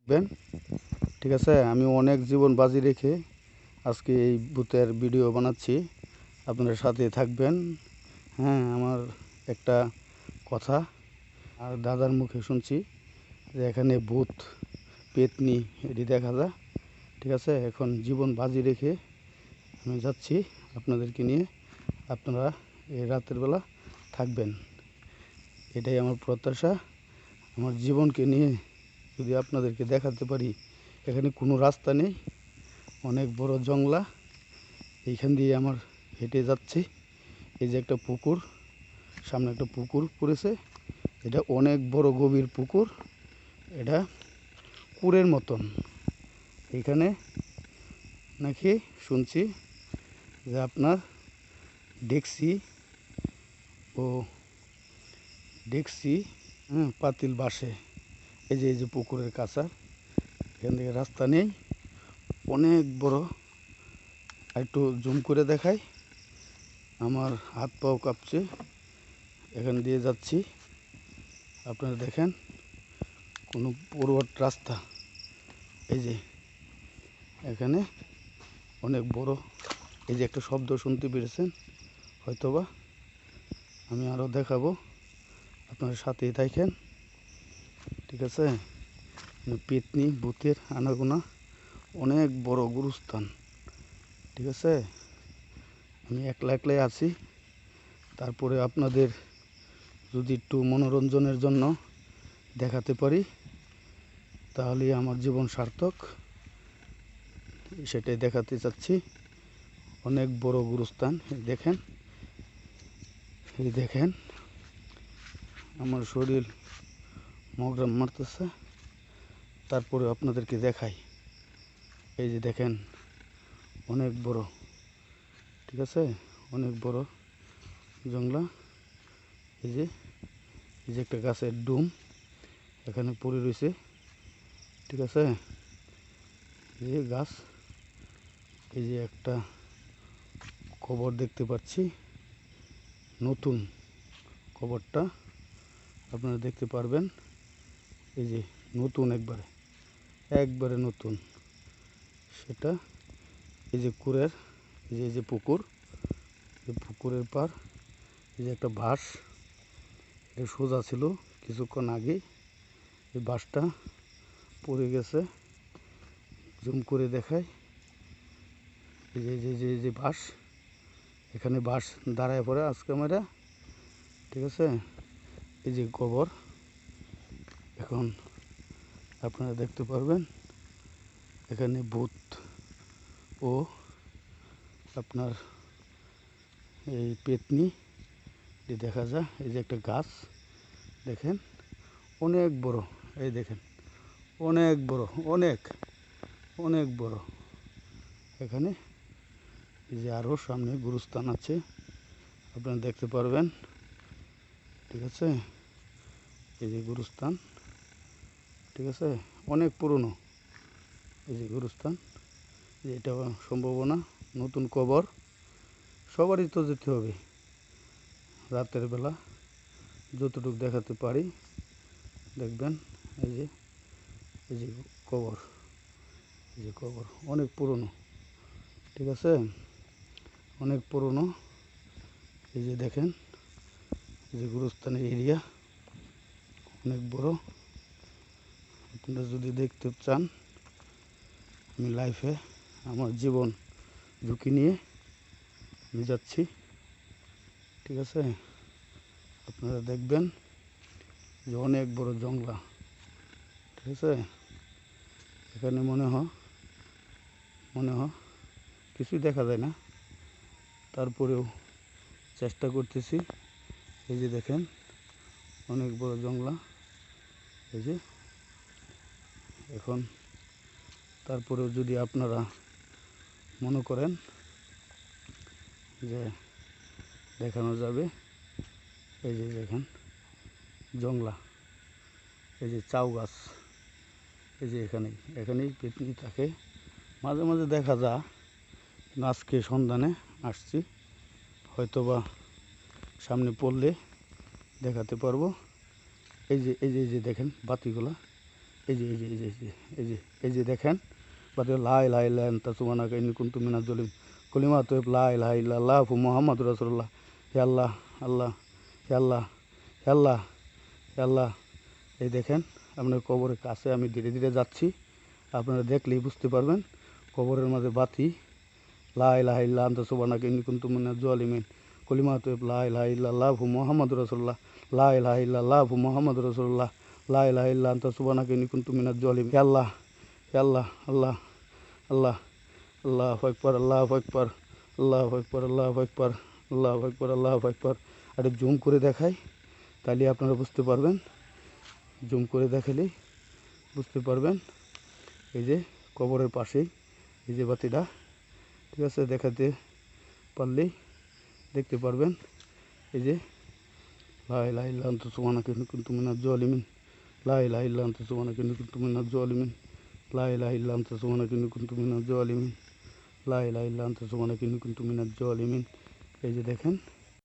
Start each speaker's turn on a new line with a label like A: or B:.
A: Ben ঠিক আছে। আমি অনেক জীবন বাজি রেখে আজকে এই ভূতের ভিডিও বানাচ্ছি, আপনারা সাথে থাকবেন। হ্যাঁ, আমার একটা কথা আর দাদার মুখে শুনছি যে এখানে ভূত পেতনি এটি দেখা যায়। ঠিক আছে, এখন জীবন বাজি রেখে আমি যাচ্ছি আপনাদেরকে নিয়ে। আপনারা এই রাতের বেলা থাকবেন, এটাই আমার প্রত্যাশা। আমার জীবনকে নিয়ে যদি আপনাদেরকে দেখাতে পারি, এখানে কোনো রাস্তা নেই, অনেক বড় জংলা, এইখান দিয়ে আমার হেঁটে যাচ্ছি। এই যে একটা পুকুর, সামনে একটা পুকুর পড়েছে, এটা অনেক বড় গভীর পুকুর, এটা কুড়ের মতন। এখানে নাকি শুনছি যে আপনার ডেকসি ও পাতিল বাসে। এই যে পুকুরের কাছা, এখান থেকে রাস্তা নেই, অনেক বড়। একটু জুম করে দেখাই, আমার হাত পাও কাঁপছে, এখান দিয়ে যাচ্ছি। আপনারা দেখেন, কোনো পূর্বট রাস্তা। এই যে এখানে অনেক বড়, এই যে একটা শব্দ শুনতে পেরেছেন হয়তোবা, আমি আরও দেখাবো, আপনারা সাথেই থাকেন। ঠিক আছে, পেতনি ভূতের আনাগোনা, অনেক বড় গুরুস্থান। ঠিক আছে, আমি একলা একলাই আছি, তারপরে আপনাদের যদি একটু মনোরঞ্জনের জন্য দেখাতে পারি তাহলে আমার জীবন সার্থক, সেটাই দেখাতে চাচ্ছি। অনেক বড় গুরুস্থান, দেখেন, এই দেখেন আমার শরীর মগ্রাম মারতেছে, তারপরে আপনাদেরকে দেখাই। এই যে দেখেন, অনেক বড়, ঠিক আছে, অনেক বড় জংলা। এই যে একটা গাছের ডুম এখানে পড়ে রয়েছে। ঠিক আছে, এই যে গাছ, এই যে একটা কবর দেখতে পাচ্ছি, নতুন কবরটা আপনারা দেখতে পারবেন। এই যে নতুন, একবারে নতুন সেটা। এই যে কুরের, এই যে পুকুর, এই পুকুরের পার, এই যে একটা বাঁশ, এটা সোজা ছিল, কিছুক্ষণ আগে এই বাঁশটা পড়ে গেছে। জুম করে দেখায়, এই যে যে বাঁশ, এখানে বাঁশ দাঁড়ায় পড়ে আজকে আমরা। ঠিক আছে, এই যে কবর, এখন আপনারা দেখতে পারবেন এখানে ভূত ও আপনার এই পেতনি দেখা যায়। এই যে একটা গাছ দেখেন, অনেক বড়, এই দেখেন অনেক বড়, অনেক অনেক বড়। এখানে এই যে আরও সামনে গুরুস্থান আছে, আপনারা দেখতে পারবেন। ঠিক আছে, এই যে গুরুস্থান, ঠিক আছে, অনেক পুরনো এই যে গুরুস্থান। এটা সম্ভাবনা নতুন কবর, সবারই তো যেতে হবে রাতের বেলা, যতটুকু দেখাতে পারি দেখবেন। এই যে কবর, এই যে কবর অনেক পুরনো। ঠিক আছে, অনেক পুরনো। এই যে দেখেন, এই যে গুরুস্থানের এরিয়া অনেক বড়। আপনারা যদি দেখতে চান, আমি লাইফে আমার জীবন ঝুঁকি নিয়ে আমি যাচ্ছি। ঠিক আছে, আপনারা দেখবেন যে অনেক বড় জংলা। ঠিক আছে, এখানে মনে হয় কিছুই দেখা যায় না, তারপরেও চেষ্টা করতেছি। এই যে দেখেন, অনেক বড় জংলা। এই যে এখন তারপরেও যদি আপনারা মনে করেন যে দেখানো যাবে, এই যে দেখেন জংলা, এই যে চাউ গাছ, এই যে এখানেই পেতনি থাকে, মাঝে মাঝে দেখা যায়। আজকে সন্ধানে আসছি, হয়তোবা সামনে পড়লে দেখাতে পারবো। এই যে দেখেন বাতিগুলা, এই যে এই যে এই যে এই যে এই যে এই যে দেখেন বাদে লা ইলাহা ইল্লা আনতা সুবহানাকা ইন্নী কুনতু মিনাজ জালিমিন কলিমা তৈয়ব লা ইলাহা ইল্লাল্লাহ মুহাম্মাদুর রাসূলুল্লাহ। হে আল্লাহ, আল্লাহ, হে আল্লাহ, হে আল্লাহ, হে আল্লাহ। এই দেখেন আপনার কবরের কাছে আমি ধীরে ধীরে যাচ্ছি, আপনারা দেখলেই বুঝতে পারবেন। কবরের মাঝে বাতি, লা ইলাহা ইল্লা আনতা সুবহানাকা ইন্নী কুনতু মিনাজ জালিমিন কলিমা তৈয়ব লা ইলাহা ইল্লাল্লাহ মুহাম্মাদুর রাসূলুল্লাহ। লা ইলাহা ইল্লাল্লাহ মুহাম্মাদুর রাসূলুল্লাহ। লা ইলাহা ইল্লা আনতা সুবহানাকা ইন্নী কুনতু মিনাজ জালিমিন। হে আল্লাহ, হে আল্লাহ, আল্লাহ, আল্লাহ, আল্লাহু আকবার, আল্লাহু আকবার, আল্লাহু আকবার, আল্লাহু আকবার, আল্লাহু আকবার, আল্লাহু আকবার। একটু জুম করে দেখাই, তাহলে আপনারা বুঝতে পারবেন। জুম করে দেখালেই বুঝতে পারবেন। এই যে কবরের পাশেই এই যে বাতিটা, ঠিক আছে, দেখাতে পারলেই দেখতে পারবেন। এই যে লা ইলাহা ইল্লা আনতা সুবহানাকা ইন্নী কুনতু মিনাজ জালিমিন, লা ইলাহা ইল্লা আনতা সুবহানাকা ইন্নী কুনতু মিনাজ জালিমিন, লা ইলাহা ইল্লা আনতা সুবহানাকা ইন্নী কুনতু মিনাজ জালিমিন, লা ইলাহা ইল্লা আনতা সুবহানাকা ইন্নী কুনতু মিনাজ জালিমিন। এই যে দেখেন